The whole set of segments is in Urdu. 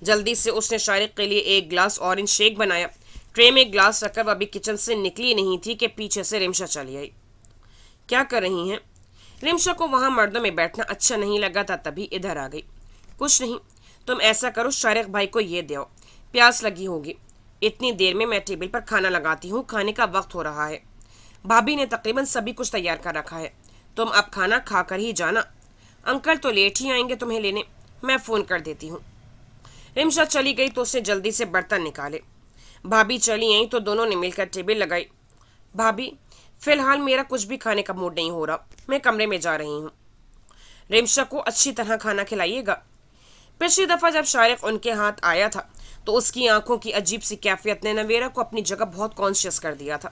جلدی سے اس نے شارق کے لیے ایک گلاس اورنج شیک بنایا۔ ٹرے میں ایک گلاس رکھ کر وہ ابھی کچن سے نکلی نہیں تھی کہ پیچھے سے رمشا چلی آئی۔ کیا کر رہی ہیں؟ رمشا کو وہاں مردوں میں بیٹھنا اچھا نہیں لگا تھا، تبھی ادھر آ گئی۔ کچھ نہیں، تم ایسا کرو، شارق بھائی کو یہ دو، پیاس لگی ہوگی۔ اتنی دیر میں ٹیبل پر کھانا لگاتی ہوں، کھانے کا وقت ہو رہا ہے۔ بھابھی نے تقریباً سبھی کچھ تیار کر رکھا ہے، تم اب کھانا کھا کر ہی جانا۔ انکل تو لیٹ ہی آئیں گے تمہیں لینے، میں فون کر دیتی ہوں۔ رمشا چلی گئی تو اس نے جلدی سے برتن نکالے۔ بھابھی چلی آئیں تو دونوں نے مل کر ٹیبل لگائی۔ بھابھی، فی الحال میرا کچھ بھی کھانے کا موڈ نہیں ہو رہا، میں کمرے میں جا رہی ہوں۔ رمشا کو اچھی طرح کھانا کھلائیے گا۔ پچھلی دفعہ جب شارق ان کے ہاتھ آیا تھا تو اس کی آنکھوں کی عجیب سی کیفیت نے نویرا کو اپنی جگہ بہت کانشیس کر دیا تھا۔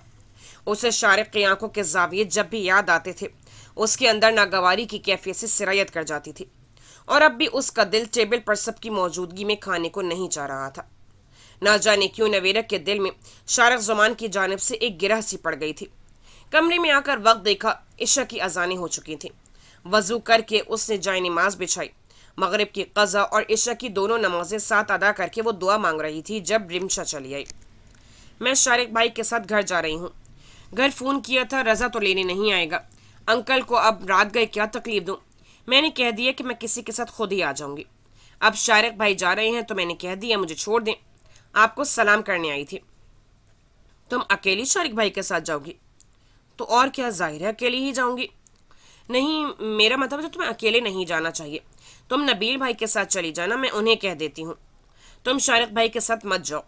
اسے شارق کی آنکھوں کے زاویے جب بھی یاد آتے تھے، اس کے اندر ناگواری کی کیفیت سے سرایت کر جاتی تھی، اور اب بھی اس کا دل ٹیبل پر سب کی موجودگی میں کھانے کو نہیں چاہ رہا تھا۔ نہ جانے کیوں نویرا کے دل میں شارق زمان کی جانب سے ایک گرہ سی پڑ گئی تھی۔ کمرے میں آ کر وقت دیکھا، عشاء کی اذانیں ہو چکی تھیں۔ وضو کر کے اس نے جائے نماز بچھائی۔ مغرب کی قضا اور عشاء کی دونوں نمازیں ساتھ ادا کر کے وہ دعا مانگ رہی تھی جب رمشا چلی آئی۔ میں شارق بھائی کے ساتھ گھر جا رہی ہوں، گھر فون کیا تھا، رضا تو لینے نہیں آئے گا۔ انکل کو اب رات گئے کیا تکلیف دوں؟ میں نے کہہ دیا کہ میں کسی کے ساتھ خود ہی آ جاؤں گی۔ اب شارق بھائی جا رہے ہیں تو میں نے کہہ دیا مجھے چھوڑ دیں، آپ کو سلام کرنے آئی تھی۔ تم اکیلی شارق بھائی کے ساتھ جاؤ گی؟ تو اور کیا، ظاہر ہے اکیلی ہی جاؤں گی۔ نہیں، میرا مطلب ہے تمہیں اکیلے نہیں جانا چاہیے، تم نبیل بھائی کے ساتھ چلی جانا، میں انہیں کہہ دیتی ہوں۔ تم شارق بھائی کے ساتھ مت جاؤ۔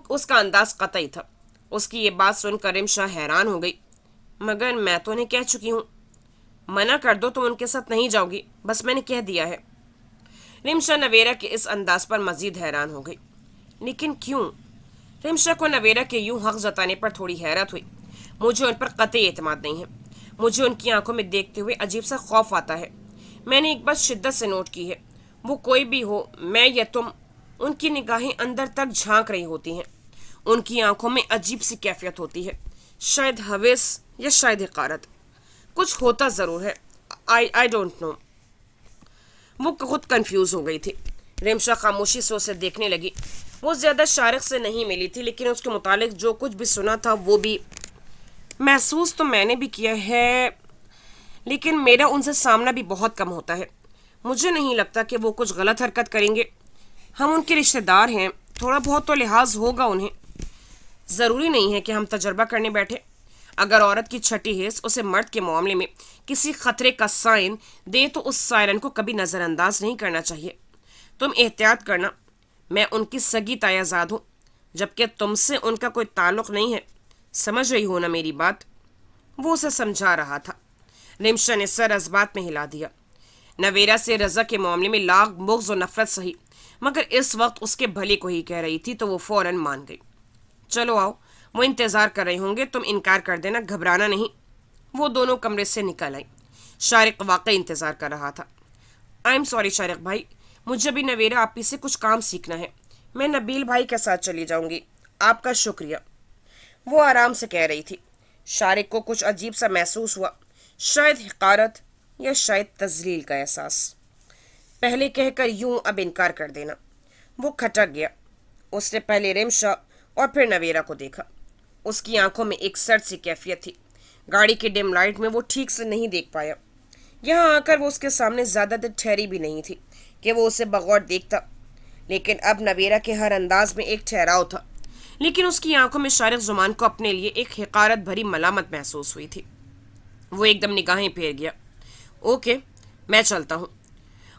اس کا انداز قطعی تھا۔ اس کی یہ بات سن کر رمشا حیران ہو گئی۔ مگر میں تو انہیں کہہ چکی ہوں۔ منع کر دو، تم ان کے ساتھ نہیں جاؤ گی، بس میں نے کہہ دیا ہے۔ رمشا نویرا کے اس انداز پر مزید حیران ہو گئی۔ لیکن کیوں؟ رمشا کو نویرا کے یوں حق جتانے پر تھوڑی حیرت ہوئی۔ مجھے ان پر قطعی اعتماد نہیں ہے، مجھے ان کی آنکھوں میں دیکھتے ہوئے عجیب سا خوف آتا ہے۔ میں نے ایک بات شدت سے نوٹ کی ہے، وہ کوئی بھی ہو، میں یا تم، ان کی نگاہیں اندر تک جھانک رہی ہوتی ہیں، ان کی آنکھوں میں عجیب سی کیفیت ہوتی ہے، شاید ہوس یا شاید حقارت، کچھ ہوتا ضرور ہے۔ I don't know۔ وہ خود کنفیوز ہو گئی تھی۔ رمشا خاموشی سے اسے دیکھنے لگی۔ وہ زیادہ شارق سے نہیں ملی تھی، لیکن اس کے متعلق جو کچھ بھی سنا تھا وہ بھی محسوس تو میں نے بھی کیا ہے، لیکن میرا ان سے سامنا بھی بہت کم ہوتا ہے۔ مجھے نہیں لگتا کہ وہ کچھ غلط حرکت کریں گے۔ ہم ان کے رشتہ دار ہیں، تھوڑا بہت تو لحاظ ہوگا انہیں۔ ضروری نہیں ہے کہ ہم تجربہ کرنے بیٹھے۔ اگر عورت کی چھٹی حص اسے مرد کے معاملے میں کسی خطرے کا سائن دے تو اس سائرن کو کبھی نظر انداز نہیں کرنا چاہیے۔ تم احتیاط کرنا، میں ان کی سگی تایا زاد ہوں، جبکہ تم سے ان کا کوئی تعلق نہیں ہے۔ سمجھ رہی ہو نا میری بات؟ وہ اسے سمجھا رہا تھا۔ رمشا نے سر اس بات میں ہلا دیا۔ نویرا سے رضا کے معاملے میں لاکھ بغض و نفرت سہی، مگر اس وقت اس کے بھلے کو ہی کہہ رہی تھی تو وہ فوراً مان گئی۔ چلو آؤ، وہ انتظار کر رہے ہوں گے، تم انکار کر دینا، گھبرانا نہیں۔ وہ دونوں کمرے سے نکل آئی۔ شارق واقعی انتظار کر رہا تھا۔ آئی ایم سوری شارق بھائی، مجھے بھی نویرا آپی سے کچھ کام سیکھنا ہے، میں نبیل بھائی کے ساتھ چلی جاؤں گی، آپ کا شکریہ۔ وہ آرام سے کہہ رہی تھی۔ شارق کو کچھ عجیب سا محسوس ہوا، شاید حقارت یا شاید تذلیل کا احساس۔ پہلے کہہ کر یوں اب انکار کر دینا۔ وہ کھٹک گیا۔ اس نے پہلے رمشا اور پھر نویرا کو دیکھا۔ اس کی آنکھوں میں ایک سرد سی کیفیت تھی۔ گاڑی کی ڈم لائٹ میں وہ ٹھیک سے نہیں دیکھ پایا۔ یہاں آ کر وہ اس کے سامنے زیادہ دیر ٹھہری بھی نہیں تھی کہ وہ اسے بغور دیکھتا، لیکن اب نویرا کے ہر انداز میں ایک ٹھہراؤ تھا، لیکن اس کی آنکھوں میں شارق زمان کو اپنے لیے ایک حقارت بھری ملامت محسوس ہوئی تھی۔ وہ ایک دم نگاہیں پھیر گیا۔ اوکے، میں چلتا ہوں۔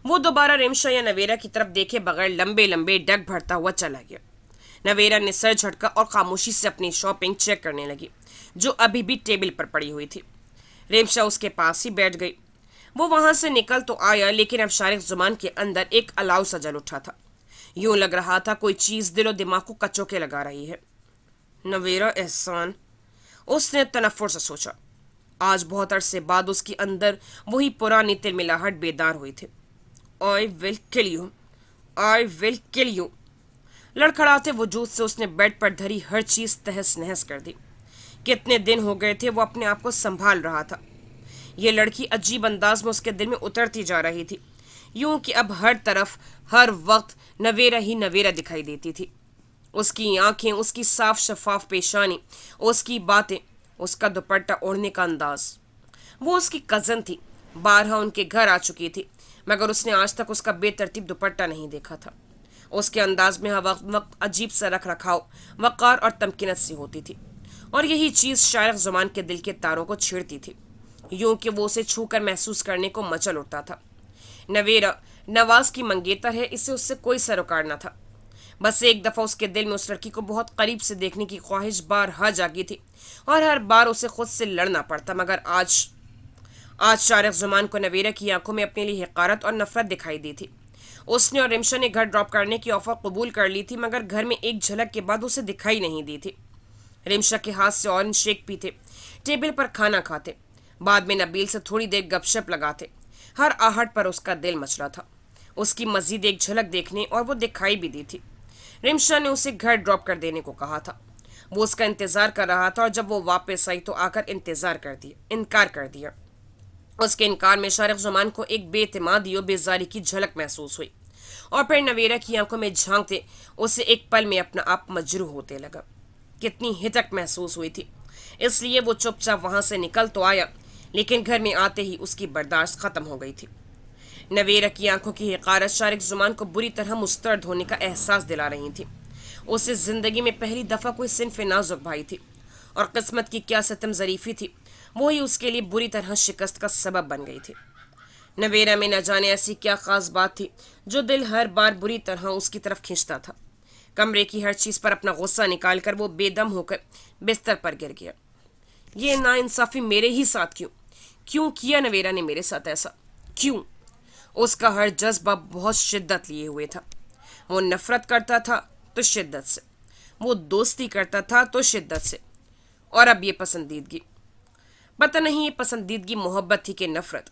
وہ دوبارہ رمشا یا نویرا کی طرف دیکھے بغیر لمبے لمبے ڈگ بھرتا ہوا چلا گیا۔ نویرا نے سر جھٹکا اور خاموشی سے اپنی شاپنگ چیک کرنے لگی جو ابھی بھی ٹیبل پر پڑی ہوئی تھی۔ رمشا اس کے پاس ہی بیٹھ گئی۔ وہ وہاں سے نکل تو آیا، لیکن اب شارق زمان کے اندر ایک الاؤ سا جل اٹھا تھا۔ یوں لگ رہا تھا کوئی چیز دل و دماغ کو کچو کے لگا رہی ہے۔ نویرا احسان، اس نے تنفر سے سوچا۔ آج بہت عرصے بعد اس کے اندر وہی پرانی تلملاہٹ بیدار ہوئی تھی۔ I will kill you. I will kill you. لڑکھڑاتے وجود سے اس نے بیڈ پر دھری ہر چیز تہس نہس کر دی۔ کتنے دن ہو گئے تھے وہ اپنے آپ کو سنبھال رہا تھا۔ یہ لڑکی عجیب انداز میں اس کے دل میں اترتی جا رہی تھی۔ یوں کہ اب ہر طرف ہر وقت نویرا ہی نویرا دکھائی دیتی تھی۔ اس کی آنکھیں، اس کی صاف شفاف پیشانی، اس کی باتیں، اس کا دوپٹہ اوڑھنے کا انداز۔ وہ اس کی کزن تھی، بارہا ان کے گھر آ چکی تھی، مگر اس نے آج تک اس کا بے ترتیب دوپٹہ نہیں دیکھا تھا۔ اس کے انداز میں ہر وقت عجیب سا رکھ رکھاؤ، وقار اور تمکنت سی ہوتی تھی، اور یہی چیز شارق زمان کے دل کے تاروں کو چھیڑتی تھی، یوں کہ وہ اسے چھو کر محسوس کرنے کو مچل اٹھتا تھا۔ نویرا نواز کی منگیتر ہے، اس سے کوئی سروکار نہ تھا۔ بس ایک دفعہ اس کے دل میں اس لڑکی کو بہت قریب سے دیکھنے کی خواہش بارہا جاگی تھی، اور ہر بار اسے خود سے لڑنا پڑتا، مگر آج شارق زمان کو نویرا کی آنکھوں میں اپنے لیے حقارت اور نفرت دکھائی دی تھی۔ اس نے اور رمشا نے گھر ڈراپ کرنے کی آفر قبول کر لی تھی، مگر گھر میں ایک جھلک کے بعد اسے دکھائی نہیں دی تھی۔ رمشا کے ہاتھ سے اورنج شیک پیتے، ٹیبل پر کھانا کھاتے، بعد میں نبیل سے تھوڑی دیر گپ شپ لگاتے۔ ہر آہٹ پر اس کا دل مچلا تھا، اس کی مزید ایک جھلک دیکھنے، اور وہ دکھائی بھی دی تھی۔ رمشا نے اسے گھر ڈراپ کر دینے کو کہا تھا، وہ اس کا انتظار کر رہا تھا، اور جب وہ واپس آئی تو آ کر انکار کر دیا۔ اس کے انکار میں شارق زمان کو ایک بے اعتمادی اور بیزاری کی جھلک محسوس ہوئی، اور پھر نویرا کی آنکھوں میں جھانکتے اسے ایک پل میں اپنا آپ مجروح ہوتے لگا۔ کتنی ہچک محسوس ہوئی تھی، اس لیے وہ چپ چاپ وہاں سے نکل تو آیا، لیکن گھر میں آتے ہی اس کی برداشت ختم ہو گئی تھی۔ نویرا کی آنکھوں کی حقارت شارق زمان کو بری طرح مسترد ہونے کا احساس دلا رہی تھی۔ اسے زندگی میں پہلی دفعہ کوئی صنف نازک بھائی تھی، اور قسمت کی کیا ستم ظریفی تھی، وہی اس کے لیے بری طرح شکست کا سبب بن گئی تھی۔ نویرا میں نہ جانے ایسی کیا خاص بات تھی جو دل ہر بار بری طرح اس کی طرف کھینچتا تھا۔ کمرے کی ہر چیز پر اپنا غصہ نکال کر وہ بے دم ہو کر بستر پر گر گیا۔ یہ ناانصافی میرے ہی ساتھ کیوں کیا نویرا نے میرے ساتھ ایسا؟ کیوں؟ اس کا ہر جذبہ بہت شدت لیے ہوئے تھا۔ وہ نفرت کرتا تھا تو شدت سے، وہ دوستی کرتا تھا تو شدت سے، اور اب یہ پسندیدگی۔ پتہ نہیں یہ پسندیدگی محبت تھی کہ نفرت،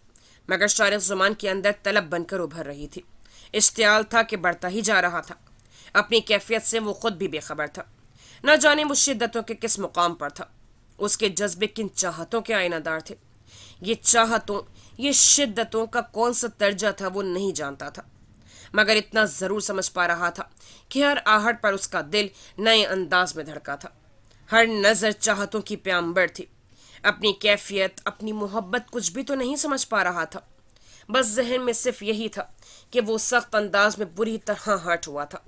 مگر شارق زمان کے اندر طلب بن کر ابھر رہی تھی۔ اشتعال تھا کہ بڑھتا ہی جا رہا تھا۔ اپنی کیفیت سے وہ خود بھی بے خبر تھا، نہ جانے وہ شدتوں کے کس مقام پر تھا، اس کے جذبے کن چاہتوں کے آئینہ دار تھے۔ یہ چاہتوں، یہ شدتوں کا کون سا درجہ تھا وہ نہیں جانتا تھا، مگر اتنا ضرور سمجھ پا رہا تھا کہ ہر آہٹ پر اس کا دل نئے انداز میں دھڑکا تھا۔ ہر نظر چاہتوں کی پیامبر تھی۔ اپنی کیفیت، اپنی محبت کچھ بھی تو نہیں سمجھ پا رہا تھا، بس ذہن میں صرف یہی تھا کہ وہ سخت انداز میں بری طرح ہرٹ ہوا تھا۔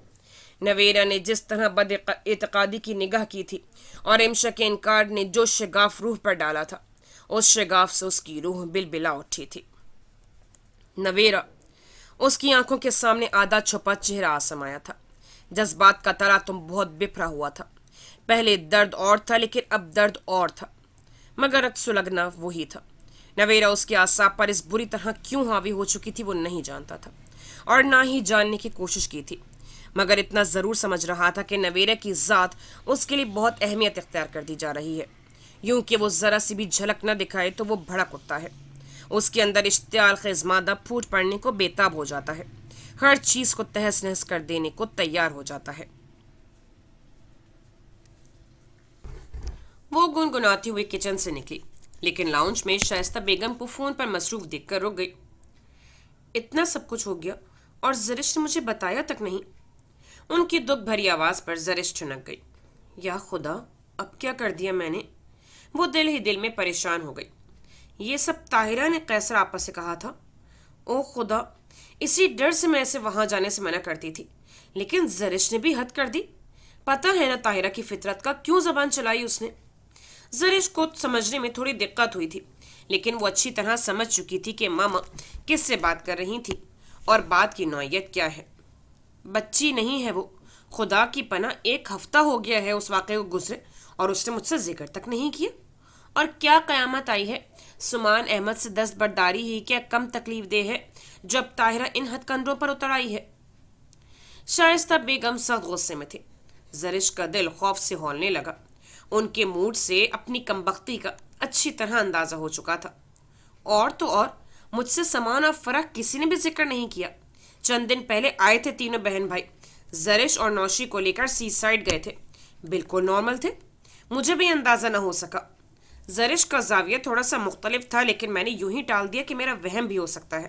نویرا نے جس طرح بد اعتقادی کی نگاہ کی تھی، اور امشا کے انکار نے جو شگاف روح پر ڈالا تھا، اس شگاف سے اس کی روح بلبلا اٹھی تھی۔ نویرا، اس کی آنکھوں کے سامنے آدھا چھپا چہرہ آ سمایا تھا۔ جذبات کا تراتم بہت بفرا ہوا تھا۔ پہلے درد اور تھا، لیکن اب درد اور تھا، مگر رقص لگنا وہی تھا۔ نویرا اس کے اعصاب پر اس بری طرح کیوں حاوی ہو چکی تھی وہ نہیں جانتا تھا، اور نہ ہی جاننے کی کوشش کی تھی، مگر اتنا ضرور سمجھ رہا تھا کہ نویرا کی ذات اس کے لیے بہت اہمیت اختیار کر دی جا رہی ہے۔ یوں کہ وہ ذرا سی بھی جھلک نہ دکھائے تو وہ بھڑک اٹھتا ہے، اس کے اندر اشتعال خیز مادہ پھوٹ پڑنے کو بےتاب ہو جاتا ہے، ہر چیز کو تہس نہس کر دینے کو تیار ہو جاتا ہے۔ وہ گنگناتی ہوئی کچن سے نکلی، لیکن لاؤنج میں شائستہ بیگم کو فون پر مصروف دیکھ کر رک گئی۔ اتنا سب کچھ ہو گیا اور زرش نے مجھے بتایا تک نہیں۔ ان کی دکھ بھری آواز پر زرش ٹھنک گئی۔ یا خدا، اب کیا کر دیا میں نے؟ وہ دل ہی دل میں پریشان ہو گئی۔ یہ سب طاہرہ نے قیصر آپا سے کہا تھا۔ او خدا، اسی ڈر سے میں اسے وہاں جانے سے منع کرتی تھی، لیکن زرش نے بھی حد کر دی۔ پتہ ہے نا طاہرہ کی فطرت کا کیوں زبان چلائی اس نے۔ زرش کو سمجھنے میں تھوڑی دقت ہوئی تھی، لیکن وہ اچھی طرح سمجھ چکی تھی کہ ماما کس سے بات کر رہی تھی اور بات کی نوعیت کیا ہے۔ بچی نہیں ہے وہ، خدا کی پناہ 1 ہفتہ ہو گیا ہے اس واقعے کو گزرے، اور اس نے مجھ سے ذکر تک نہیں کیا۔ اور کیا قیامت آئی ہے؟ سمان احمد سے دستبرداری ہی کیا کم تکلیف دہ ہے جو اب طاہرہ ان ہتھ کنڈوں پر اتر آئی ہے؟ شائستہ بیگم سخت غصے میں تھے۔ زرش کا دل خوف سے ہولنے لگا۔ ان کے موڈ سے اپنی کمبختی کا اچھی طرح اندازہ ہو چکا تھا۔ اور تو اور مجھ سے سامان اور فرق کسی نے بھی ذکر نہیں کیا۔ چند دن پہلے آئے تھے تینوں بہن بھائی، زرش اور نوشی کو لے کر سی سائڈ گئے تھے، بالکل نارمل تھے، مجھے بھی اندازہ نہ ہو سکا۔ زرش کا زاویہ تھوڑا سا مختلف تھا، لیکن میں نے یوں ہی ٹال دیا کہ میرا وہم بھی ہو سکتا ہے۔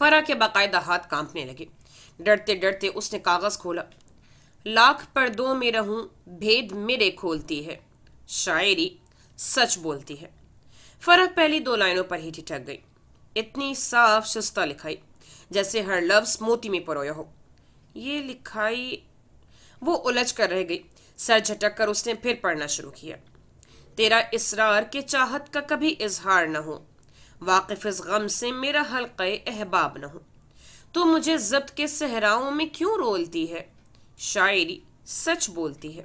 فرح کے باقاعدہ ہاتھ کانپنے لگے۔ ڈرتے ڈرتے اس نے کاغذ کھولا۔ لاکھ پردوں میں رہوں بھید میرے کھولتی ہے، شاعری سچ بولتی ہے۔ فرح پہلی دو لائنوں پر ہی ٹھٹک گئی۔ اتنی صاف شستہ لکھائی جیسے ہر لفظ موتی میں پرویا ہو۔ یہ لکھائی وہ الجھ کر رہ گئی۔ سر جھٹک کر اس نے پھر پڑھنا شروع کیا۔ تیرا اصرار کہ چاہت کا کبھی اظہار نہ ہو، واقف اس غم سے میرا حلقہ احباب نہ ہو، تو مجھے ضبط کے صحراؤں میں کیوں رولتی ہے، شاعری سچ بولتی ہے۔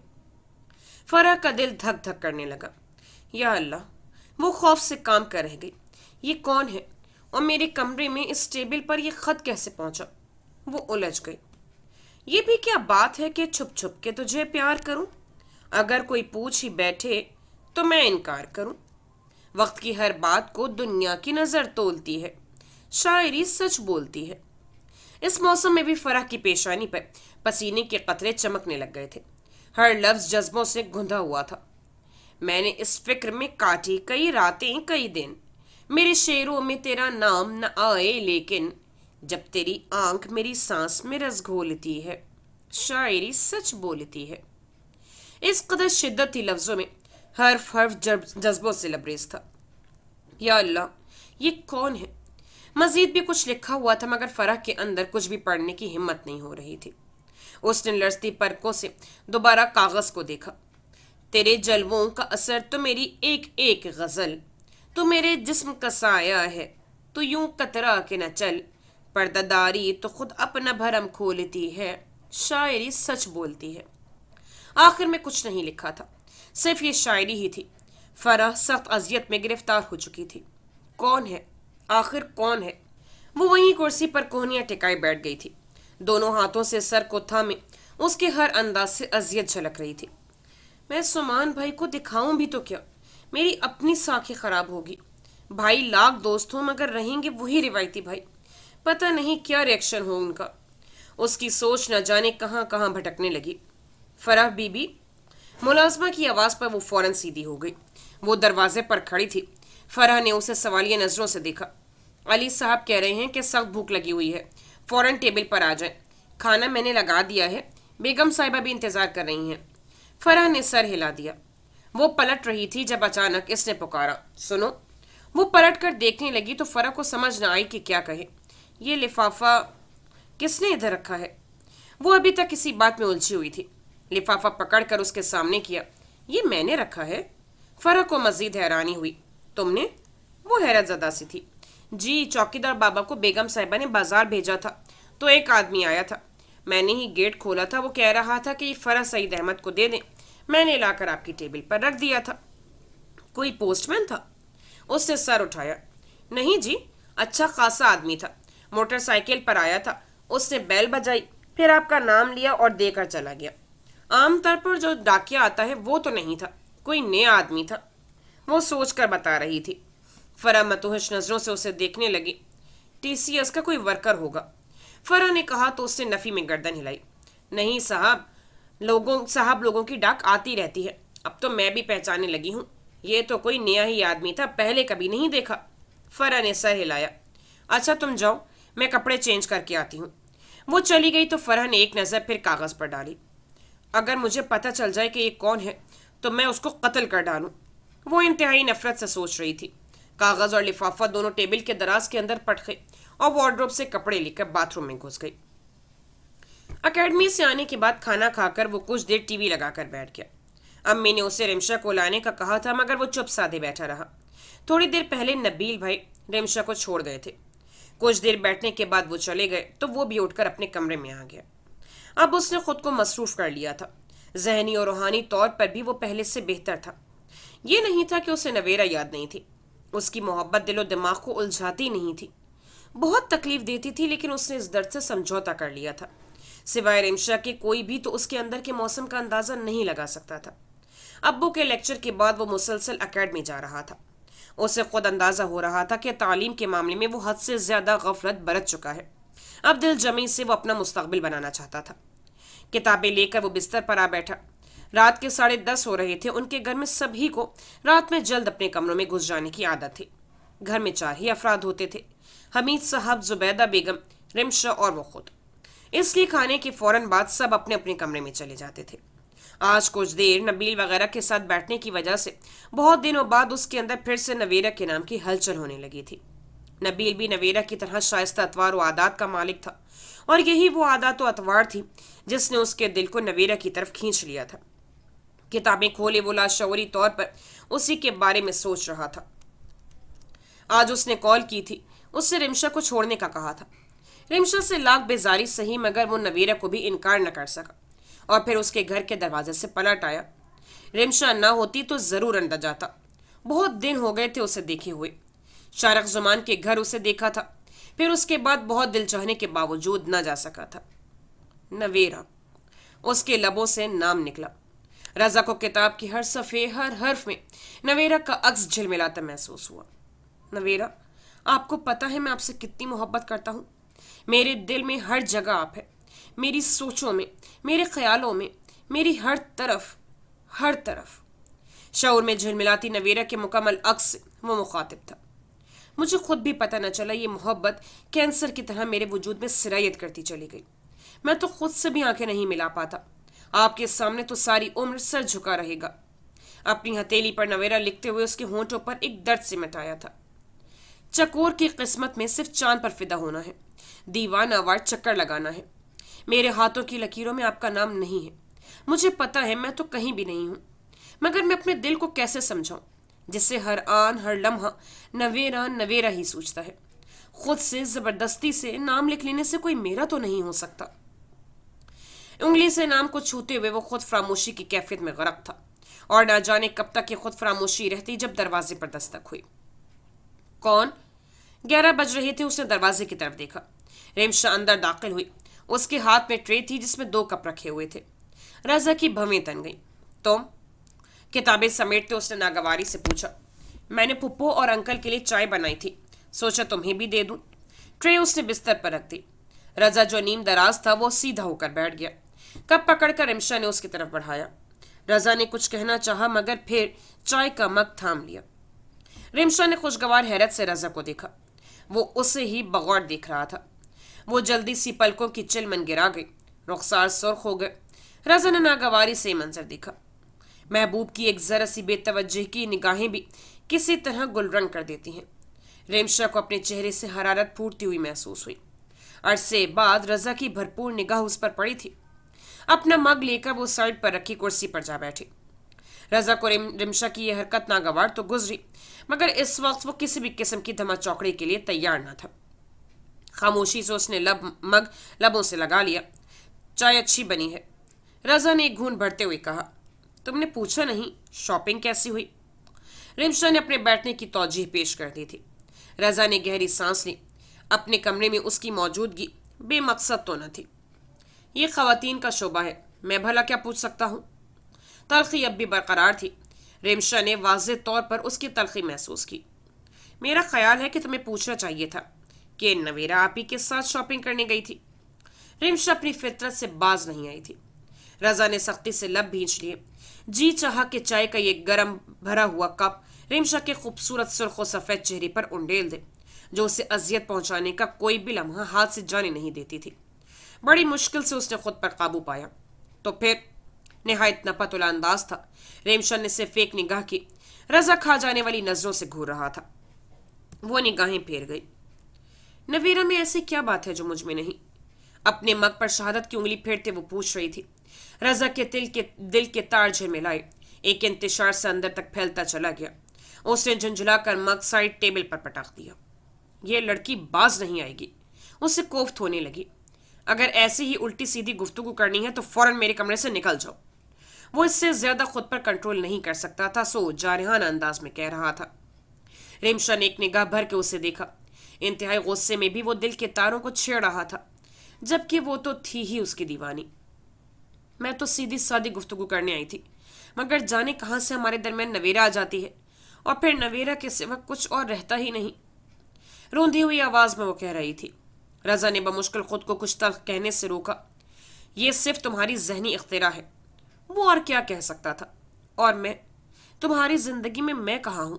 فرح کا دل دھک دھک کرنے لگا۔ یا اللہ، وہ خوف سے کام کر رہ گئی۔ یہ کون ہے اور میرے کمرے میں اس ٹیبل پر یہ خط کیسے پہنچا؟ وہ الجھ گئی۔ یہ بھی کیا بات ہے کہ چھپ چھپ کے تجھے پیار کروں؟ اگر کوئی پوچھ ہی بیٹھے تو میں انکار کروں۔ وقت کی ہر بات کو دنیا کی نظر تولتی ہے، شاعری سچ بولتی ہے۔ اس موسم میں بھی فرح کی پیشانی پر پسینے کے قطرے چمکنے لگ گئے تھے۔ ہر لفظ جذبوں سے گھندا ہوا تھا۔ میں نے اس فکر میں کاٹی کئی راتیں کئی دن، میرے شعروں میں تیرا نام نہ آئے لیکن جب تیری آنکھ میری سانس میں رس گھولتی ہے، شاعری سچ بولتی ہے۔ اس قدر شدت تھی لفظوں میں، حرف حرف جذبوں سے لبریز تھا۔ یا اللہ، یہ کون ہے؟ مزید بھی کچھ لکھا ہوا تھا مگر فرح کے اندر کچھ بھی پڑھنے کی ہمت نہیں ہو رہی تھی۔ اس نے لرزتی پلکوں سے دوبارہ کاغذ کو دیکھا۔ تیرے جلووں کا اثر تو میری ایک ایک غزل، تو میرے جسم کا سایہ ہے، تو یوں کترا کے نہ چل، پردہ داری تو خود اپنا بھرم کھولتی ہے، شاعری سچ بولتی ہے۔ آخر میں کچھ نہیں لکھا تھا، صرف یہ شاعری ہی تھی۔ فرح سخت اذیت میں گرفتار ہو چکی تھی۔ کون ہے؟ آخر کون ہے؟ وہ وہیں کرسی پر کوہنیاں ٹکائے بیٹھ گئی تھی۔ دونوں ہاتھوں سے سر کو تھامے اس کے ہر انداز سے اذیت جھلک رہی تھی۔ میں سمان بھائی کو دکھاؤں بھی تو کیا؟ میری اپنی ساکھیں خراب ہوگی۔ بھائی لاکھ دوست ہوں مگر رہیں گے وہی روایتی بھائی۔ پتہ نہیں کیا ریئیکشن ہو ان کا۔ اس کی سوچ نہ جانے کہاں کہاں بھٹکنے لگی۔ فرح بی بی، ملازمہ کی آواز پر وہ فوراً سیدھی ہو گئی۔ وہ دروازے پر کھڑی تھی۔ فرح نے اسے سوالیہ نظروں سے دیکھا۔ علی صاحب کہہ رہے ہیں کہ سخت بھوک لگی ہوئی ہے، فوراً ٹیبل پر آ جائیں۔ کھانا میں نے لگا دیا ہے، بیگم صاحبہ بھی انتظار کر رہی ہیں۔ فرح نے سر ہلا دیا۔ وہ پلٹ رہی تھی جب اچانک اس نے پکارا، سنو۔ وہ پلٹ کر دیکھنے لگی تو فرح کو سمجھ نہ آئی کہ کیا کہے۔ یہ لفافہ کس نے ادھر رکھا ہے؟ وہ ابھی تک کسی بات میں الجھی ہوئی تھی۔ لفافہ پکڑ کر اس کے سامنے کیا۔ یہ میں نے رکھا ہے؟ فرح کو مزید حیرانی ہوئی۔ تم نے؟ وہ حیرت زدہ سی تھی۔ جی، چوکیدار بابا کو بیگم صاحبہ نے بازار بھیجا تھا تو ایک آدمی آیا تھا، میں نے ہی گیٹ کھولا تھا، وہ کہہ رہا تھا کہ یہ فرح سعید احمد کو دے دیں، میں نے لا کر آپ کی ٹیبل پر رکھ دیا تھا۔ کوئی پوسٹ مین تھا؟ اس نے سر اٹھایا۔ نہیں جی، اچھا خاصا آدمی تھا، موٹر سائیکل پر آیا تھا، اس نے بیل بجائی، پھر آپ کا نام لیا اور دے کر چلا گیا۔ عام طور پر جو ڈاکیا آتا ہے وہ تو نہیں تھا، کوئی نیا آدمی تھا، وہ سوچ کر بتا رہی تھی۔ فرح متوحش نظروں سے اسے دیکھنے لگی۔ ٹی سی ایس کا کوئی ورکر ہوگا، فرح نے کہا تو اس نے نفی میں گردن ہلائی۔ نہیں صاحب، لوگوں کی ڈاک آتی رہتی ہے، اب تو میں بھی پہچاننے لگی ہوں، یہ تو کوئی نیا ہی آدمی تھا، پہلے کبھی نہیں دیکھا۔ فرح نے سر ہلایا۔ اچھا تم جاؤ، میں کپڑے چینج کر کے آتی ہوں۔ وہ چلی گئی تو فرح نے ایک نظر پھر کاغذ پر ڈالی۔ اگر مجھے پتہ چل جائے کہ یہ کون ہے تو میں اس کو قتل کر ڈالوں، وہ انتہائی نفرت سے سوچ رہی تھی۔ کاغذ اور لفافہ دونوں ٹیبل کے دراز کے اندر پٹ گئے اور وارڈروب سے کپڑے لے کر باتھ روم میں گھس گئی۔ اکیڈمی سے آنے کے بعد کھانا کھا کر وہ کچھ دیر ٹی وی لگا کر بیٹھ گیا۔ امی نے اسے رمشا کو لانے کا کہا تھا مگر وہ چپ سادھے بیٹھا رہا۔ تھوڑی دیر پہلے نبیل بھائی رمشا کو چھوڑ گئے تھے۔ کچھ دیر بیٹھنے کے بعد وہ چلے گئے تو وہ بھی اٹھ کر اپنے کمرے میں آ گیا۔ اب اس نے خود کو مصروف کر لیا تھا، ذہنی اور روحانی طور پر بھی وہ پہلے سے بہتر تھا۔ یہ نہیں تھا کہ اسے نویرہ یاد نہیں تھی، اس کی محبت دل و دماغ کو الجھاتی نہیں تھی، بہت تکلیف دیتی تھی، لیکن اس نے اس درد سے سمجھوتا کر لیا تھا۔ سوائے رمشا کے کوئی بھی تو اس کے اندر کے موسم کا اندازہ نہیں لگا سکتا تھا۔ ابو کے لیکچر کے بعد وہ مسلسل اکیڈمی جا رہا تھا۔ اسے خود اندازہ ہو رہا تھا کہ تعلیم کے معاملے میں وہ حد سے زیادہ غفلت برت چکا ہے۔ اب دل جمی سے وہ اپنا مستقبل بنانا چاہتا تھا۔ کتابیں لے کر وہ بستر پر آ بیٹھا۔ رات کے 10:30 ہو رہے تھے۔ ان کے گھر میں سبھی کو رات میں جلد اپنے کمروں میں گھس جانے کی عادت تھی۔ گھر میں 4 ہی افراد ہوتے تھے، حمید صاحب، زبیدہ بیگم، رمشا اور وہ خود۔ اس لیے کھانے کے فوراً بعد سب اپنے اپنے کمرے میں چلے جاتے تھے۔ آج کچھ دیر نبیل وغیرہ کے ساتھ بیٹھنے کی وجہ سے بہت دنوں بعد اس کے اندر پھر سے نویرہ کے نام کی ہلچل ہونے لگی تھی۔ نبیل بھی نویرہ کی طرح شائستہ اطوار و عادات کا مالک تھا، اور یہی وہ عادات و اطوار تھی جس نے اس کے دل کو نویرہ کی طرف کھینچ لیا تھا۔ کتابیں کھولے وہ لاشعوری طور پر اسی کے بارے میں سوچ رہا تھا۔ آج اس نے کال کی تھی، اس سے رمشا کو چھوڑنے کا کہا تھا۔ رمشا سے لاکھ بیزاری سہی مگر وہ نویرہ کو بھی انکار نہ کر سکا، اور پھر اس کے گھر کے دروازے سے پلٹ آیا۔ رمشا نہ ہوتی تو ضرور اندر جاتا، بہت دن ہو گئے تھے اسے دیکھے ہوئے۔ شارق زمان کے گھر اسے دیکھا تھا، پھر اس کے بعد بہت دل چاہنے کے باوجود نہ جا سکا تھا۔ نویرہ، اس کے لبوں سے نام نکلا۔ رضا کو کتاب کی ہر صفحے، ہر حرف میں نویرہ کا عکس جھلملاتا محسوس ہوا۔ نویرہ، آپ کو پتہ ہے میں آپ سے کتنی محبت کرتا ہوں۔ میرے دل میں ہر جگہ آپ ہے، میری سوچوں میں، میرے خیالوں میں، میری ہر طرف، ہر طرف۔ شعور میں جھلملاتی نویرہ کے مکمل عکس سے وہ مخاطب تھا۔ مجھے خود بھی پتہ نہ چلا یہ محبت کینسر کی طرح میرے وجود میں سرایت کرتی چلی گئی۔ میں تو خود سے بھی آنکھیں نہیں ملا پاتا، آپ کے سامنے تو ساری عمر سر جھکا رہے گا۔ اپنی ہتھیلی پر نویرہ لکھتے ہوئے اس کے ہونٹوں پر ایک درد سے مٹایا تھا۔ چکور کی قسمت میں صرف چاند پر فدا ہونا ہے، دیوانہ وار چکر لگانا ہے۔ میرے ہاتھوں کی لکیروں میں آپ کا نام نہیں ہے۔ مجھے پتا ہے میں تو کہیں بھی نہیں ہوں، مگر میں اپنے دل کو کیسے سمجھاؤں جس سے ہر آن ہر لمحہ نویرہ نویرہ ہی سوچتا ہے۔ خود سے زبردستی سے نام لکھ لینے سے کوئی میرا تو نہیں ہو سکتا۔ انگلی سے نام کو چھوتے ہوئے وہ خود فراموشی کی کیفیت میں غرق تھا، اور نہ جانے کب تک یہ خود فراموشی رہتی جب دروازے پر دستک ہوئی۔ کون؟ 11 بج رہے تھے۔ اس نے دروازے کی طرف دیکھا۔ رمشا اندر داخل ہوئی۔ اس کے ہاتھ میں ٹرے تھی جس میں 2 کپ رکھے ہوئے تھے۔ رضا کی بھویں تن گئی۔ تم؟ کتابیں سمیٹتے اس نے ناگواری سے پوچھا۔ میں نے پھپھو اور انکل کے لیے چائے بنائی تھی، سوچا تمہیں بھی دے دوں۔ ٹرے اس نے بستر پر رکھ دی۔ رضا جو نیم دراز تھا وہ سیدھا ہو کر بیٹھ گیا۔ کپ پکڑ کر رمشا نے اس کی طرف بڑھایا۔ رضا نے کچھ کہنا چاہا مگر پھر چائے کا مگ تھام لیا۔ رمشا نے خوشگوار حیرت سے رضا کو دیکھا۔ وہ اسے ہی بغور دیکھ رہا تھا۔ وہ جلدی سی پلکوں کی چلمن گرا گئی، رخسار سرخ ہو گئے۔ رضا نے ناگواری سے منظر دیکھا۔ محبوب کی ایک ذرا سی بے توجہ کی نگاہیں بھی کسی طرح گل رنگ کر دیتی ہیں۔ رمشا کو اپنے چہرے سے حرارت پھوٹتی ہوئی محسوس ہوئی۔ عرصے بعد رضا کی بھرپور نگاہ اس پر پڑی تھی۔ اپنا مگ لے کر وہ سائڈ پر رکھی کرسی پر جا بیٹھی۔ رضا کو رمشا کی یہ حرکت ناگوار تو گزری، مگر اس وقت وہ کسی بھی قسم کی دھما چوکڑی کے لیے تیار نہ تھا۔ خاموشی سے اس نے مگ لبوں سے لگا لیا۔ چائے اچھی بنی ہے، رضا نے ایک گھون بھرتے ہوئے کہا۔ تم نے پوچھا نہیں شاپنگ کیسی ہوئی؟ رمشا نے اپنے بیٹھنے کی توجیہ پیش کر دی تھی۔ رضا نے گہری سانس لی۔ اپنے کمرے میں اس کی موجودگی بے مقصد تو نہ تھی۔ یہ خواتین کا شعبہ ہے، میں بھلا کیا پوچھ سکتا ہوں؟ تلخی اب بھی برقرار تھی۔ رمشا نے واضح طور پر اس کی تلخی محسوس کی۔ میرا خیال ہے کہ تمہیں پوچھنا چاہیے تھا کہ نویرہ آپ ہی کے ساتھ شاپنگ کرنے گئی تھی۔ رمشا اپنی فطرت سے باز نہیں آئی تھی۔ رضا نے سختی سے لب بھینچ لیے۔ جی چاہا کہ چائے کا یہ گرم بھرا ہوا کپ رمشا کے خوبصورت سرخ و سفید چہرے پر انڈیل دے، جو اسے اذیت پہنچانے کا کوئی بھی لمحہ ہاتھ سے جانے نہیں دیتی تھی۔ بڑی مشکل سے اس نے خود پر قابو پایا۔ تو پھر نہایت نپتلا انداز تھا۔ رمشا نے صرف ایک نگاہ کی۔ رضا کھا جانے والی نظروں سے گھور رہا تھا۔ وہ نگاہیں پھیر گئی۔ نویرہ میں ایسی کیا بات ہے جو مجھ میں نہیں؟ اپنے مگ پر شہادت کی انگلی پھیرتے وہ پوچھ رہی تھی۔ رضا کے دل کے تار جھلملائے، ایک انتشار سے اندر تک پھیلتا چلا گیا۔ اس نے جھنجھلا کر مگ سائڈ ٹیبل پر پٹاخ دیا۔ یہ لڑکی باز نہیں آئے گی، اسے کوفت ہونے لگی۔ اگر ایسی ہی الٹی سیدھی گفتگو کرنی ہے تو فوراً میرے کمرے سے نکل جاؤ۔ وہ اس سے زیادہ خود پر کنٹرول نہیں کر سکتا تھا، سو جارحانہ انداز میں کہہ رہا تھا۔ رمشا نے ایک نگاہ بھر کے اسے دیکھا۔ انتہائی غصے میں بھی وہ دل کے تاروں کو چھیڑ رہا تھا، جبکہ وہ تو تھی ہی اس کی دیوانی۔ میں تو سیدھی سادی گفتگو کرنے آئی تھی، مگر جانے کہاں سے ہمارے درمیان نویرہ آ جاتی ہے، اور پھر نویرہ کے سوا کچھ اور رہتا ہی نہیں۔ روندھی ہوئی آواز میں وہ کہہ رہی تھی۔ رضا نے بمشکل خود کو کچھ تلخ کہنے سے روکا۔ یہ صرف تمہاری ذہنی اختراع ہے، وہ اور کیا کہہ سکتا تھا؟ اور میں تمہاری زندگی میں کہاں ہوں؟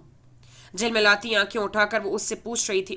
جھلملاتی آنکھیں اٹھا کر وہ اس سے پوچھ رہی تھی۔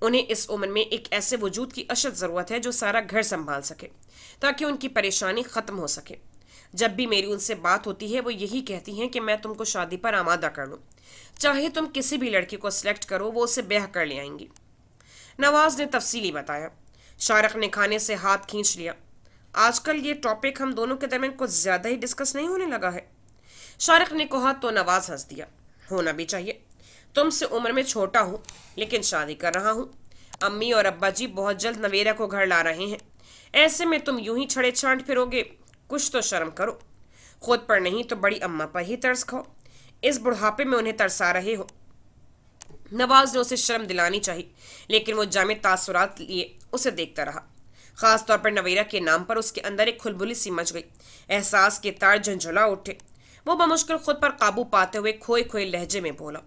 انہیں اس عمر میں ایک ایسے وجود کی اشد ضرورت ہے جو سارا گھر سنبھال سکے تاکہ ان کی پریشانی ختم ہو سکے۔ جب بھی میری ان سے بات ہوتی ہے وہ یہی کہتی ہیں کہ میں تم کو شادی پر آمادہ کر لوں، چاہے تم کسی بھی لڑکی کو سلیکٹ کرو وہ اسے بیاہ کر لے آئیں گی۔ نواز نے تفصیلی بتایا۔ شارق نے کھانے سے ہاتھ کھینچ لیا۔ آج کل یہ ٹاپک ہم دونوں کے درمیان کچھ زیادہ ہی ڈسکس نہیں ہونے لگا ہے؟ شارق نے کہا تو نواز ہنس دیا۔ ہونا بھی چاہیے، تم سے عمر میں چھوٹا ہوں لیکن شادی کر رہا ہوں۔ امی اور ابا جی بہت جلد نویرہ کو گھر لا رہے ہیں، ایسے میں تم یوں ہی چھڑے چھانٹ پھرو گے؟ کچھ تو شرم کرو، خود پر نہیں تو بڑی اماں پر ہی ترس کھاؤ، اس بڑھاپے میں انہیں ترسا رہے ہو۔ نواز نے اسے شرم دلانی چاہی لیکن وہ جامع تاثرات لیے اسے دیکھتا رہا۔ خاص طور پر نویرہ کے نام پر اس کے اندر ایک کھلبلی سی مچ گئی، احساس کے تار جھنجھلا اٹھے۔ وہ بمشکل خود پر قابو پاتے ہوئے کھوئے کھوئے لہجے میں بولا،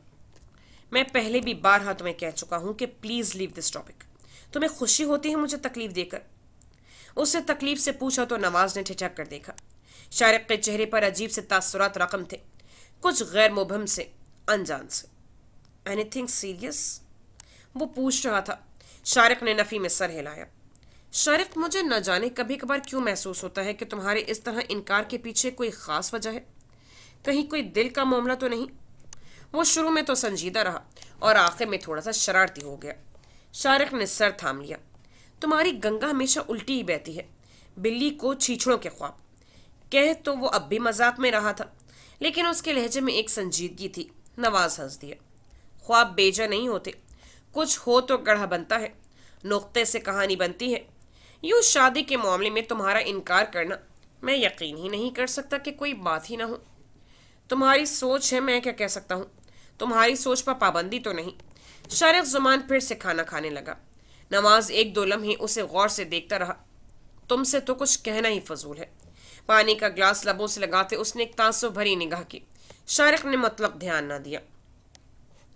میں پہلے بھی بارہا تمہیں کہہ چکا ہوں کہ پلیز لیو دس ٹاپک۔ تمہیں خوشی ہوتی ہے مجھے تکلیف دے کر؟ اس سے تکلیف سے پوچھا تو نواز نے ٹھٹک کر دیکھا۔ شارق کے چہرے پر عجیب سے تاثرات رقم تھے، کچھ غیر مبہم سے، انجان سے۔ Any thing serious? وہ پوچھ رہا تھا۔ شارق نے نفی میں سر ہلایا۔ شارق، مجھے نہ جانے کبھی کبھار کیوں محسوس ہوتا ہے کہ تمہارے اس طرح انکار کے پیچھے کوئی خاص وجہ ہے، کہیں کوئی دل کا معاملہ تو نہیں؟ وہ شروع میں تو سنجیدہ رہا اور آخر میں تھوڑا سا شرارتی ہو گیا۔ شارق نے سر تھام لیا۔ تمہاری گنگا ہمیشہ الٹی ہی بہتی ہے، بلی کو چھیچڑوں کے خواب۔ کہہ تو وہ اب بھی مذاق میں رہا تھا لیکن اس کے لہجے میں ایک سنجیدگی تھی۔ نواز ہنس دیا۔ خواب بیجا نہیں ہوتے، کچھ ہو تو گڑھا بنتا ہے، نقطے سے کہانی بنتی ہے۔ یوں شادی کے معاملے میں تمہارا انکار کرنا، میں یقین ہی نہیں کر سکتا کہ کوئی بات ہی نہ ہو۔ تمہاری سوچ ہے، میں کیا کہہ سکتا ہوں، تمہاری سوچ پر پابندی تو نہیں۔ شارق زمان پھر سے کھانا کھانے لگا۔ نواز ایک دو لمحے اسے غور سے دیکھتا رہا۔ تم سے تو کچھ کہنا ہی فضول ہے۔ پانی کا گلاس لبوں سے لگاتے اس نے ایک تعصب بھری نگاہ کی۔ شارق نے مطلق دھیان نہ دیا۔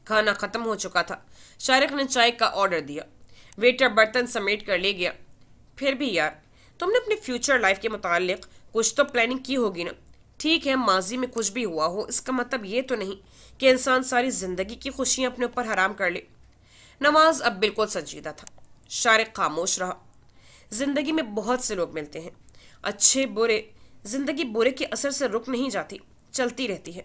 کھانا ختم ہو چکا تھا۔ شارق نے چائے کا آرڈر دیا۔ ویٹر برتن سمیٹ کر لے گیا۔ پھر بھی یار، تم نے اپنی فیوچر لائف کے متعلق کچھ تو پلاننگ کی ہوگی نا؟ ٹھیک ہے، ماضی میں کچھ بھی ہوا ہو، اس کا مطلب یہ تو نہیں کہ انسان ساری زندگی کی خوشیاں اپنے اوپر حرام کر لے۔ نواز اب بالکل سنجیدہ تھا۔ شارق خاموش رہا۔ زندگی میں بہت سے لوگ ملتے ہیں، اچھے برے۔ زندگی برے کے اثر سے رک نہیں جاتی، چلتی رہتی ہے۔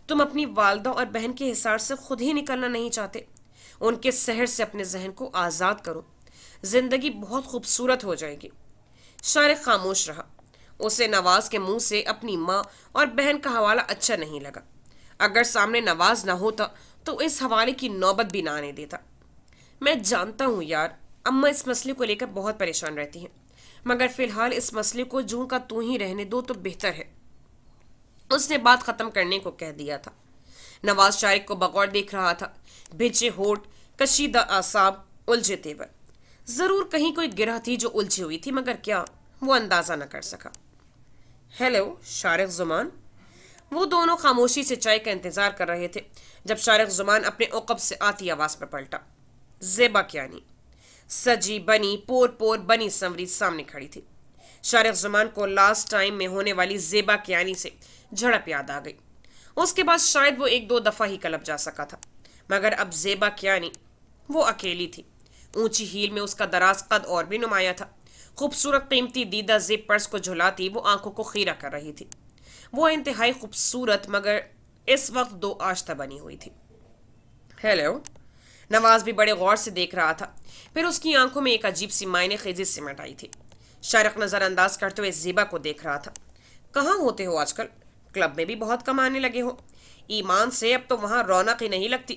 تم اپنی والدہ اور بہن کے حصار سے خود ہی نکلنا نہیں چاہتے، ان کے سحر سے اپنے ذہن کو آزاد کرو، زندگی بہت خوبصورت ہو جائے گی۔ شارق خاموش رہا۔ اسے نواز کے منہ سے اپنی ماں اور بہن کا حوالہ اچھا نہیں لگا۔ اگر سامنے نواز نہ ہوتا تو اس حوالے کی نوبت بھی نہ آنے دیتا۔ میں جانتا ہوں یار، اماں اس مسئلے کو لے کر بہت پریشان رہتی ہیں، مگر فی الحال اس مسئلے کو جوں کا توں ہی رہنے دو تو بہتر ہے۔ اس نے بات ختم کرنے کو کہہ دیا تھا۔ نواز شارق کو بغور دیکھ رہا تھا، بھیجے ہونٹ، کشیدہ اعصاب، الجھے تیور۔ ضرور کہیں کوئی گرہ تھی جو الجھی ہوئی تھی، مگر کیا، وہ اندازہ نہ کر سکا۔ ہیلو شارق زمان۔ وہ دونوں خاموشی سے چائے کا انتظار کر رہے تھے جب شارق زمان اپنے عقب سے آتی آواز پر پلٹا۔ زیبا کیانی سجی بنی پور پور بنی سنوری سامنے کھڑی تھی۔ شارق زمان کو لاسٹ ٹائم میں ہونے والی زیبا کیانی سے جھڑپ یاد آ گئی۔ اس کے بعد شاید وہ ایک دو دفعہ ہی کلپ جا سکا تھا، مگر اب زیبا کیانی، وہ اکیلی تھی۔ اونچی ہیل میں اس کا دراز قد اور بھی نمایاں تھا۔ خوبصورت قیمتی دیدہ زیب پرس کو جھلاتی وہ آنکھوں کو خیرہ کر رہی تھی۔ وہ انتہائی خوبصورت مگر اس وقت دو آشتہ بنی ہوئی تھی۔ ہیلو۔ نواز بھی بڑے غور سے دیکھ رہا تھا، پھر اس کی آنکھوں میں ایک عجیب سی معنی خیزی سمٹ آئی تھی۔ شارق نظر انداز کرتے ہوئے زیبا کو دیکھ رہا تھا۔ کہاں ہوتے ہو آج کل؟ کلب میں بھی بہت کم آنے لگے ہو۔ ایمان سے اب تو وہاں رونق ہی نہیں لگتی۔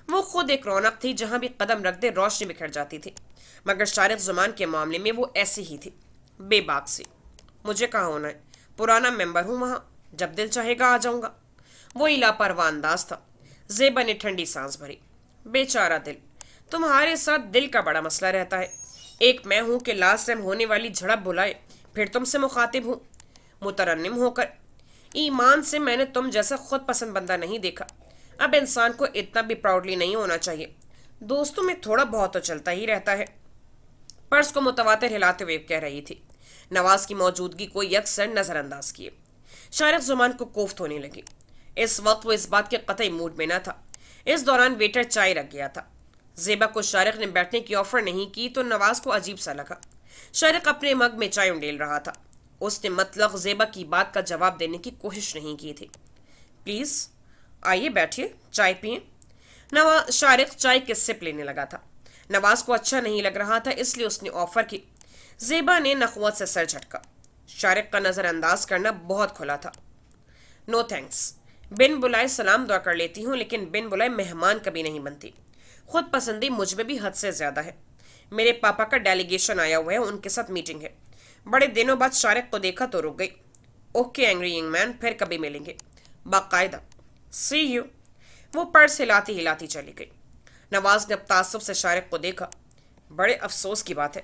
وہ خود ایک رونق تھی، جہاں بھی قدم رکھ دے روشنی بکھر جاتی تھی، مگر شارق زمان کے معاملے میں وہ ایسی ہی تھی، بے باک سی۔ مجھے کہاں ہونا ہے؟ پرانا ممبر ہوں وہاں، جب دل چاہے گا آ جاؤں گا۔ وہی لاپرواہ انداز تھا۔ زیبا نے ٹھنڈی سانس بھری۔ بیچارہ دل، تمہارے ساتھ دل کا بڑا مسئلہ رہتا ہے۔ ایک میں ہوں کہ لاسٹ ٹائم ہونے والی جھڑپ بلائے، پھر تم سے مخاطب ہوں مترنم ہو کر۔ ایمان سے میں نے تم جیسا خود پسند بندہ نہیں دیکھا۔ اب انسان کو اتنا بھی پراؤڈلی نہیں ہونا چاہیے، دوستوں میں تھوڑا بہت تو چلتا ہی رہتا ہے۔ پرس کو متواتر ہلاتے ہوئے کہہ رہی تھی۔ نواز کی موجودگی کو یکسر نظر انداز کیے۔ شارق زمان کو کوفت ہونے لگی۔ اس وقت وہ اس بات کے قطعی موڈ میں نہ تھا۔ اس دوران ویٹر چائے رکھ گیا تھا۔ زیبا کو شارق نے بیٹھنے کی آفر نہیں کی تو نواز کو عجیب سا لگا۔ شارق اپنے مگ میں چائے انڈیل رہا تھا۔ اس نے مطلق زیبا کی بات کا جواب دینے کی کوشش نہیں کی تھی۔ پلیز آئیے بیٹھیے، چائے پئیں۔ نواز شارق چائے کے سپ لینے لگا تھا۔ نواز کو اچھا نہیں لگ رہا تھا، اس لیے اس نے آفر کی۔ زیبا نے نخوت سے سر جھٹکا۔ شارق کا نظر انداز کرنا بہت کھلا تھا۔ نو تھینکس، بن بلائے سلام دعا کر لیتی ہوں، لیکن بن بلائے مہمان کبھی نہیں بنتی۔ خود پسندی مجھ میں بھی حد سے زیادہ ہے۔ میرے پاپا کا ڈیلیگیشن آیا ہوا ہے، ان کے ساتھ میٹنگ ہے۔ بڑے دنوں بعد شارق کو دیکھا تو رک گئی۔ اوکے اینگری ینگ مین، پھر کبھی ملیں گے۔ باقاعدہ سی یو۔ وہ پرس ہلاتی ہلاتی چلی گئی۔ نواز نے اب تعصب سے شارق کو دیکھا۔ بڑے افسوس کی بات ہے۔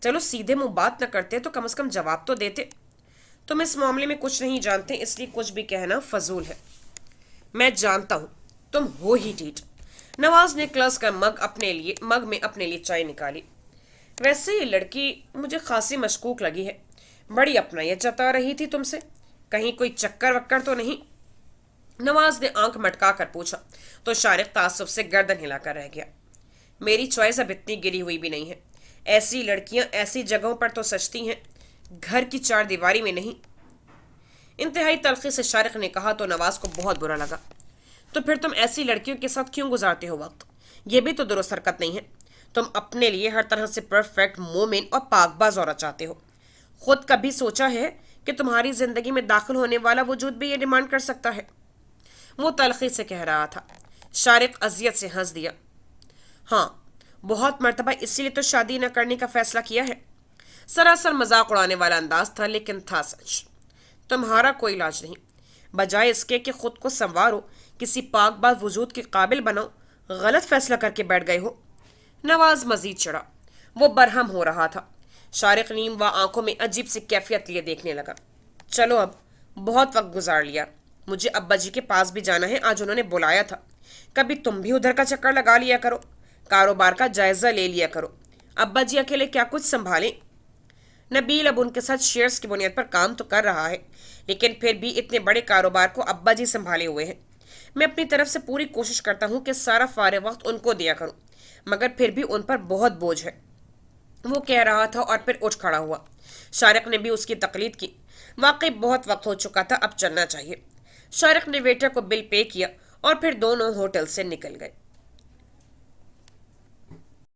چلو سیدھے منہ بات نہ کرتے تو کم از کم جواب تو دیتے۔ تم اس معاملے میں کچھ نہیں جانتے، اس لیے کچھ بھی کہنا فضول ہے۔ میں جانتا ہوں، تم ہو ہی ٹھیٹ۔ نواز نے کلاس کا مگ میں اپنے لیے چائے نکالی۔ ویسے یہ لڑکی مجھے خاصی مشکوک لگی ہے۔ بڑی اپنائیت جتا رہی تھی تم سے، کہیں کوئی چکر وکر تو نہیں؟ نواز نے آنکھ مٹکا کر پوچھا تو شارق تعصب سے گردن ہلا کر رہ گیا۔ میری چوائس اب اتنی گری ہوئی بھی نہیں ہے۔ ایسی لڑکیاں ایسی جگہوں پر تو سجتی ہیں، گھر کی چار دیواری میں نہیں۔ انتہائی تلخی سے شارق نے کہا تو نواز کو بہت برا لگا۔ تو پھر تم ایسی لڑکیوں کے ساتھ کیوں گزارتے ہو وقت؟ یہ بھی تو درست حرکت نہیں ہے۔ تم اپنے لیے ہر طرح سے پرفیکٹ مومن اور پاک باز عورت چاہتے ہو۔ خود کبھی سوچا ہے کہ تمہاری زندگی میں داخل ہونے والا وجود بھی یہ ڈیمانڈ کر سکتا ہے؟ وہ تلخی سے کہہ رہا تھا۔ شارق اذیت سے ہنس دیا۔ ہاں، بہت مرتبہ اسی لیے تو شادی نہ کرنے کا فیصلہ کیا ہے۔ سراسر مذاق اڑانے والا انداز تھا، لیکن تھا سچ۔ تمہارا کوئی علاج نہیں۔ بجائے اس کے کہ خود کو سنوارو، کسی پاک باز وجود کے قابل بناؤ، غلط فیصلہ کر کے بیٹھ گئے ہو۔ نواز مزید چڑھا۔ وہ برہم ہو رہا تھا۔ شارق نیم و آنکھوں میں عجیب سی کیفیت لیے دیکھنے لگا۔ چلو اب بہت وقت گزار لیا، مجھے ابا جی کے پاس بھی جانا ہے، آج انہوں نے بلایا تھا۔ کبھی تم بھی ادھر کا چکر لگا لیا کرو، کاروبار کا جائزہ لے لیا کرو۔ ابا جی اکیلے کیا کچھ سنبھالیں؟ نبیل اب ان کے ساتھ شیئرز کی بنیاد پر کام تو کر رہا ہے، لیکن پھر بھی اتنے بڑے کاروبار کو ابا جی سنبھالے ہوئے ہیں۔ میں اپنی طرف سے پوری کوشش کرتا ہوں کہ سارا فارغ وقت ان کو دیا کروں، مگر پھر بھی ان پر بہت بوجھ ہے۔ وہ کہہ رہا تھا اور پھر اٹھ کھڑا ہوا۔ شارق نے بھی اس کی تقلید کی۔ واقعی بہت وقت ہو چکا تھا، اب چلنا چاہیے۔ شارق نے ویٹر کو بل پے کیا اور پھر دونوں ہوٹل سے نکل گئے۔